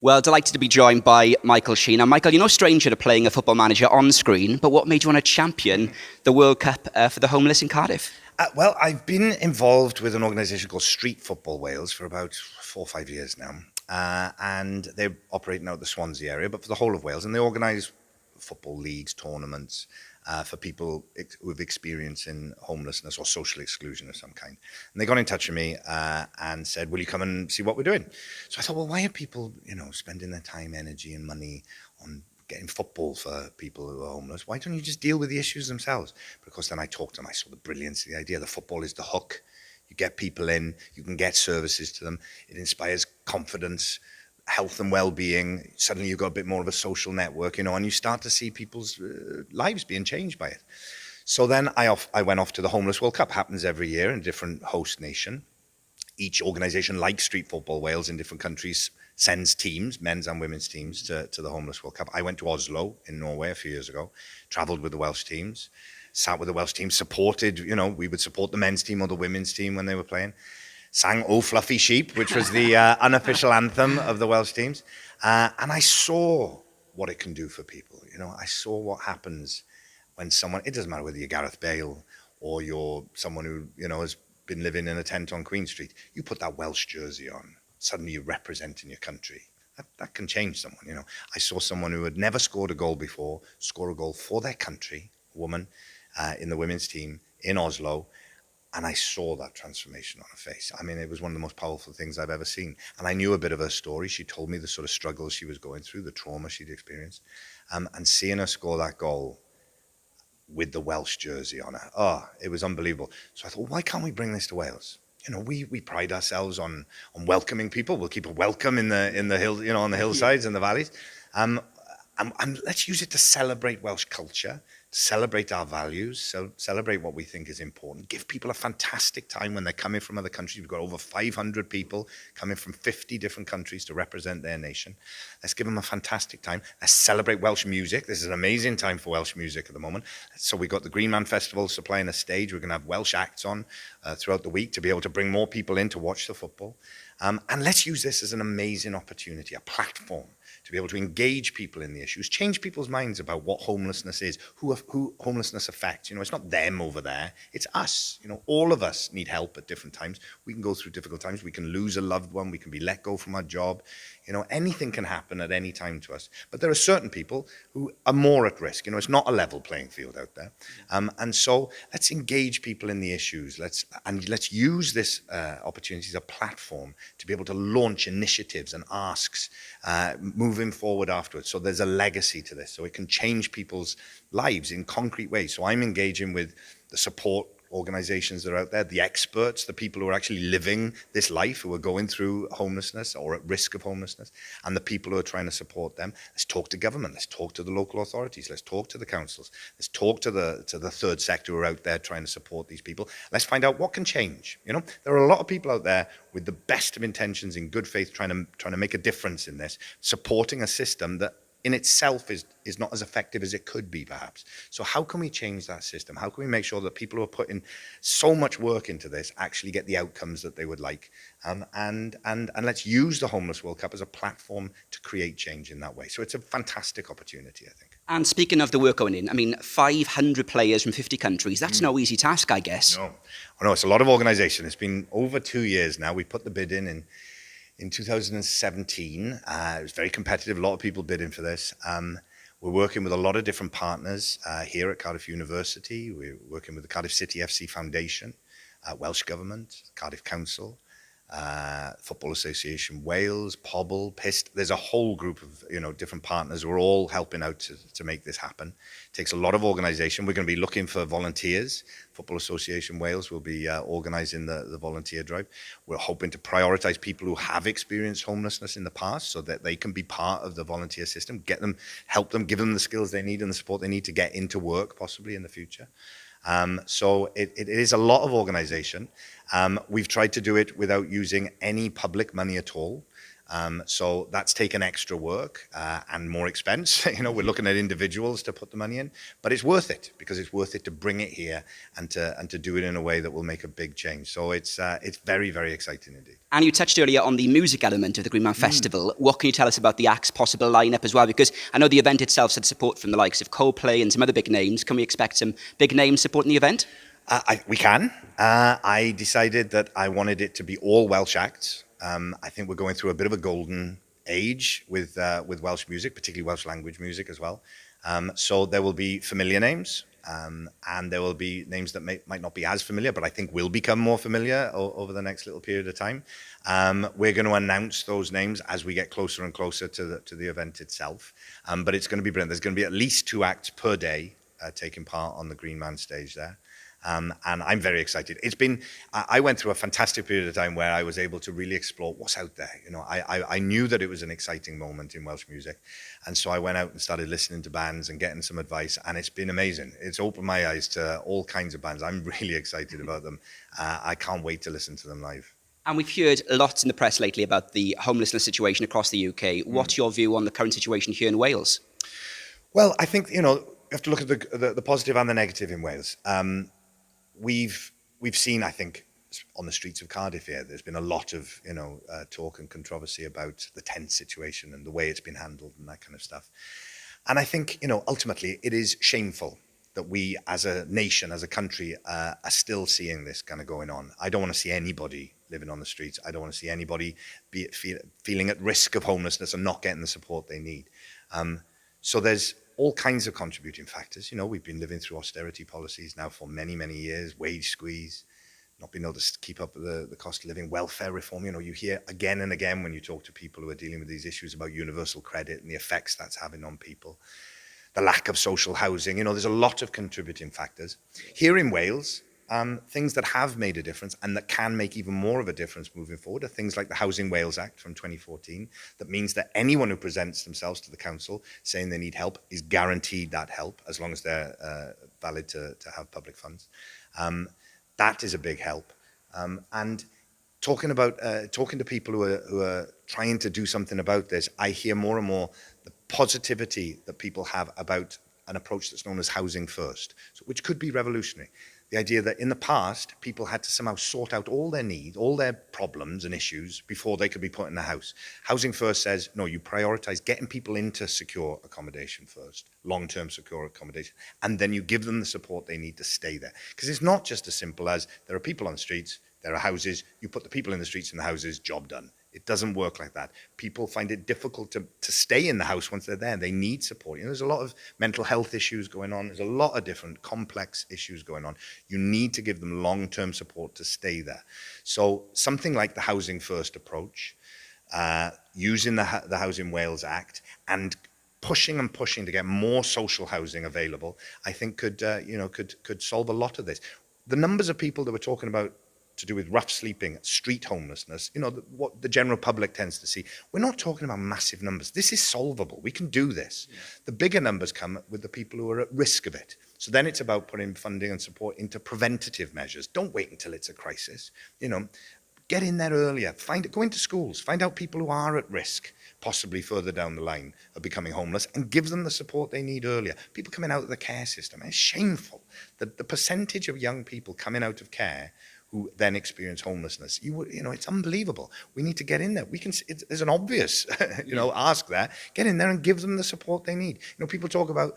Well, delighted to be joined by Michael Sheen. Now, Michael, you're no stranger to playing a football manager on screen, but what made you want to champion the World Cup for the homeless in Cardiff? Well, I've been involved with an organisation called Street Football Wales for about 4 or 5 years now. And they're operating out of the Swansea area, but for the whole of Wales. And they organise football leagues, tournaments for people who have experience in homelessness or social exclusion of some kind. And they got in touch with me and said, will you come and see what we're doing? So I thought, well, why are people, spending their time, energy and money on getting football for people who are homeless? Why don't you just deal with the issues themselves? Because then I talked to them, I saw the brilliance of the idea. The football is the hook. You get people in, you can get services to them. It inspires confidence, health and well-being. Suddenly you've got a bit more of a social network, and you start to see people's lives being changed by it. So then I went off to the Homeless World Cup. Happens every year in a different host nation. Each organisation, like Street Football Wales in different countries, sends teams, men's and women's teams, to the Homeless World Cup. I went to Oslo in Norway a few years ago, travelled with the Welsh teams, sat with the Welsh team, supported, we would support the men's team or the women's team when they were playing, sang Oh Fluffy Sheep, which was the unofficial anthem of the Welsh teams. And I saw what it can do for people. I saw what happens when someone, it doesn't matter whether you're Gareth Bale or you're someone who, has been living in a tent on Queen Street, you put that Welsh jersey on, suddenly you're representing your country. That can change someone, I saw someone who had never scored a goal before, score a goal for their country, a woman, in the women's team in Oslo, and I saw that transformation on her face. I mean, it was one of the most powerful things I've ever seen. And I knew a bit of her story. She told me the sort of struggles she was going through, the trauma she'd experienced, and seeing her score that goal with the Welsh jersey on her, it was unbelievable. So I thought, why can't we bring this to Wales? We pride ourselves on welcoming people. We'll keep it welcome in the hill, on the hillsides and the valleys. And let's use it to celebrate Welsh culture, celebrate our values, celebrate what we think is important, give people a fantastic time when they're coming from other countries. We've got over 500 people coming from 50 different countries to represent their nation. Let's give them a fantastic time. Let's celebrate Welsh music. This is an amazing time for Welsh music at the moment. So we've got the Green Man Festival supplying a stage. We're going to have Welsh acts on throughout the week to be able to bring more people in to watch the football. And let's use this as an amazing opportunity, a platform to be able to engage people in the issues, change people's minds about what homelessness is, who homelessness affects. It's not them over there, it's us. All of us need help at different times. We can go through difficult times. We can lose a loved one. We can be let go from our job. Anything can happen at any time to us. But there are certain people who are more at risk. It's not a level playing field out there. And so let's engage people in the issues. Let's use this opportunity as a platform to be able to launch initiatives and asks moving forward afterwards. So there's a legacy to this. So it can change people's lives in concrete ways. So I'm engaging with the support organizations that are out there, the experts, the people who are actually living this life, who are going through homelessness or at risk of homelessness, and the people who are trying to support them. Let's talk to government. Let's talk to the local authorities. Let's talk to the councils. Let's talk to the third sector who are out there trying to support these people. Let's find out what can change. There are a lot of people out there with the best of intentions, in good faith, trying to make a difference in this, supporting a system that in itself is not as effective as it could be, perhaps. So how can we change that system? How can we make sure that people who are putting so much work into this actually get the outcomes that they would like? And let's use the Homeless World Cup as a platform to create change in that way. So it's a fantastic opportunity, I think. And speaking of the work going in, 500 players from 50 countries, that's no easy task, I guess. No, it's a lot of organisation. It's been over 2 years now. We put the bid in 2017. It was very competitive. A lot of people bidding for this. We're working with a lot of different partners here at Cardiff University. We're working with the Cardiff City FC Foundation, Welsh Government, Cardiff Council, Football Association Wales, Pobl, PIST. There's a whole group of different partners. We're all helping out to make this happen. It takes a lot of organisation. We're going to be looking for volunteers. Football Association Wales will be organising the volunteer drive. We're hoping to prioritise people who have experienced homelessness in the past so that they can be part of the volunteer system, help them, give them the skills they need and the support they need to get into work possibly in the future. So it is a lot of organisation. We've tried to do it without using any public money at all. So that's taken extra work and more expense. We're looking at individuals to put the money in, but it's worth it because it's worth it to bring it here and to do it in a way that will make a big change. So it's very, very exciting indeed. And you touched earlier on the music element of the Green Man Festival. What can you tell us about the act's possible lineup as well? Because I know the event itself had support from the likes of Coldplay and some other big names. Can we expect some big names supporting the event? We can. I decided that I wanted it to be all Welsh acts. I think we're going through a bit of a golden age with Welsh music, particularly Welsh language music as well. So there will be familiar names, and there will be names that might not be as familiar, but I think will become more familiar over the next little period of time. We're going to announce those names as we get closer and closer to the event itself. But it's going to be brilliant. There's going to be at least 2 acts per day taking part on the Green Man stage there. And I'm very excited. I went through a fantastic period of time where I was able to really explore what's out there. I knew that it was an exciting moment in Welsh music. And so I went out and started listening to bands and getting some advice. And it's been amazing. It's opened my eyes to all kinds of bands. I'm really excited about them. I can't wait to listen to them live. And we've heard lots in the press lately about the homelessness situation across the UK. What's your view on the current situation here in Wales? Well, I think, you have to look at the positive and the negative in Wales. We've seen, I think, on the streets of Cardiff here, there's been a lot of, talk and controversy about the tent situation and the way it's been handled and that kind of stuff. And I think, ultimately it is shameful that we as a nation, as a country, are still seeing this kind of going on. I don't want to see anybody living on the streets. I don't want to see anybody feeling at risk of homelessness and not getting the support they need. So there's all kinds of contributing factors. We've been living through austerity policies now for many, many years, wage squeeze, not being able to keep up with the cost of living, welfare reform. You hear again and again when you talk to people who are dealing with these issues about universal credit and the effects that's having on people. The lack of social housing, there's a lot of contributing factors. Here in Wales, things that have made a difference and that can make even more of a difference moving forward are things like the Housing Wales Act from 2014. That means that anyone who presents themselves to the council saying they need help is guaranteed that help as long as they're valid to have public funds. That is a big help. And talking to people who are trying to do something about this, I hear more and more the positivity that people have about an approach that's known as housing first, which could be revolutionary. The idea that in the past, people had to somehow sort out all their needs, all their problems and issues before they could be put in a house. Housing First says, no, you prioritize getting people into secure accommodation first, long-term secure accommodation, and then you give them the support they need to stay there. Because it's not just as simple as there are people on the streets, there are houses, you put the people in the streets and the houses, job done. It doesn't work like that. People find it difficult to stay in the house once they're there. They need support. There's a lot of mental health issues going on. There's a lot of different complex issues going on. You need to give them long-term support to stay there. So something like the Housing First approach, using the Housing Wales Act and pushing to get more social housing available, I think could solve a lot of this. The numbers of people that we're talking about to do with rough sleeping, street homelessness, what the general public tends to see. We're not talking about massive numbers. This is solvable. We can do this. Yeah. The bigger numbers come with the people who are at risk of it. So then it's about putting funding and support into preventative measures. Don't wait until it's a crisis. Get in there earlier. Go into schools. Find out people who are at risk, possibly further down the line of becoming homeless, and give them the support they need earlier. People coming out of the care system. It's shameful that the percentage of young people coming out of care who then experience homelessness. It's unbelievable. We need to get in there. There's an obvious, ask there. Get in there and give them the support they need. People talk about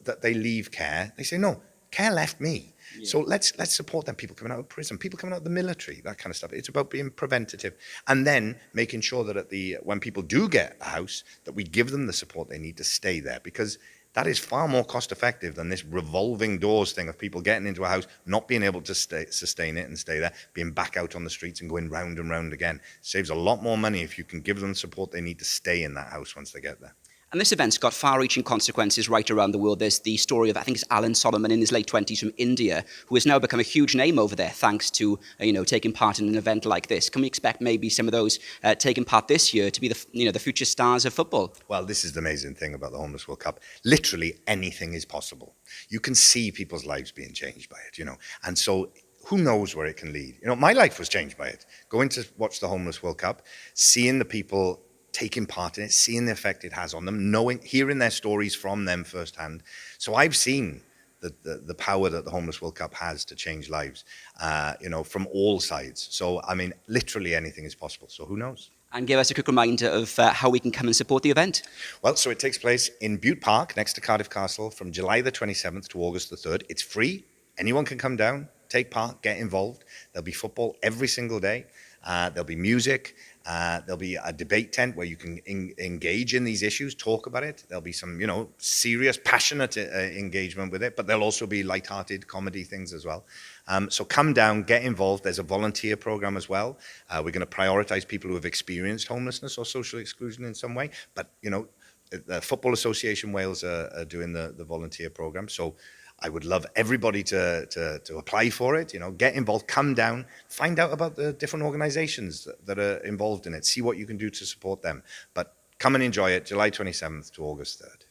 that they leave care. They say, no, care left me. Yeah. So let's support them. People coming out of prison, people coming out of the military, that kind of stuff. It's about being preventative. And then making sure that when people do get a house, that we give them the support they need to stay there. Because that is far more cost effective than this revolving doors thing of people getting into a house, not being able to sustain it and stay there, being back out on the streets and going round and round again. Saves a lot more money if you can give them the support they need to stay in that house once they get there. And this event's got far-reaching consequences right around the world. There's the story of, I think it's Alan Solomon in his late 20s from India, who has now become a huge name over there thanks to, taking part in an event like this. Can we expect maybe some of those taking part this year to be the future stars of football? Well, this is the amazing thing about the Homeless World Cup. Literally anything is possible. You can see people's lives being changed by it, And so who knows where it can lead? You know, my life was changed by it. Going to watch the Homeless World Cup, seeing the people taking part in it, seeing the effect it has on them, hearing their stories from them firsthand. So I've seen the power that the Homeless World Cup has to change lives, you know, from all sides. So, I mean, literally anything is possible. So who knows? And give us a quick reminder of how we can come and support the event. Well, so it takes place in Bute Park, next to Cardiff Castle, from July the 27th to August the 3rd. It's free. Anyone can come down, take part, get involved. There'll be football every single day. There'll be music. There'll be a debate tent where you can engage in these issues, talk about it. There'll be some, you know, serious, passionate engagement with it, but there'll also be light-hearted comedy things as well. So come down, get involved. There's a volunteer program as well. We're going to prioritize people who have experienced homelessness or social exclusion in some way. But, you know, the Football Association Wales are doing the volunteer program. So I would love everybody to apply for it, you know, get involved, come down, find out about the different organizations that are involved in it, see what you can do to support them. But come and enjoy it, July 27th to August 3rd.